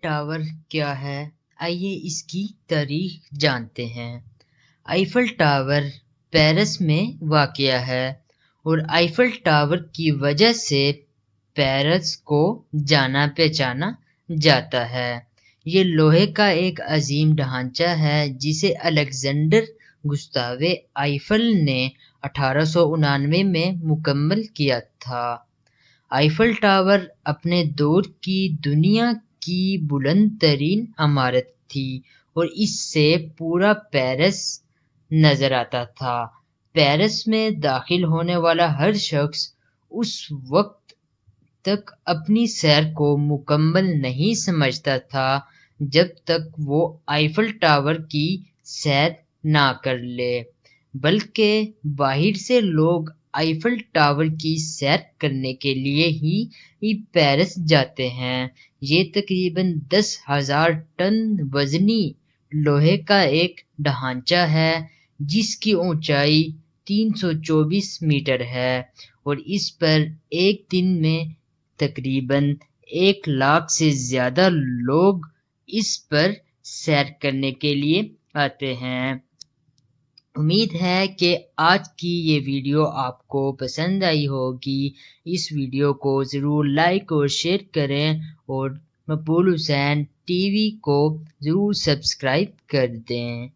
Tower کیا ہے؟ آئیے اس کی تاریخ جانتے ہیں۔ ایفل ٹاور پیرس میں واقع ہے اور ایفل ٹاور کی وجہ سے پیرس کو جانا پہچانا جاتا ہے۔ یہ لوہے کا ایک عظیم ڈھانچہ ہے جسے الیگزینڈر گستاو ایفل نے 1899 میں مکمل کیا تھا۔ ایفل ٹاور اپنے دور کی دنیا کی بلند ترین عمارت تھی اور اس سے پورا پیرس نظر آتا تھا۔ پیرس میں داخل ہونے والا ہر شخص اس وقت تک اپنی سیر کو مکمل نہیں سمجھتا تھا جب تک وہ ایفل ٹاور کی سیر نہ کر لے، بلکہ باہر سے لوگ ایفل ٹاور کی سیر کرنے کے لیے ہی پیرس جاتے ہیں۔ یہ تقریباً 10,000 ٹن وزنی لوہے کا ایک ڈھانچہ ہے جس کی اونچائی 324 میٹر ہے اور اس پر ایک دن میں تقریباً 100,000 سے زیادہ لوگ اس پر سیر کرنے کے لیے آتے ہیں۔ امید ہے کہ آج کی یہ ویڈیو آپ کو پسند آئی ہوگی۔ اس ویڈیو کو ضرور لائک اور شیئر کریں اور مقبول حسین ٹی وی کو ضرور سبسکرائب کر دیں۔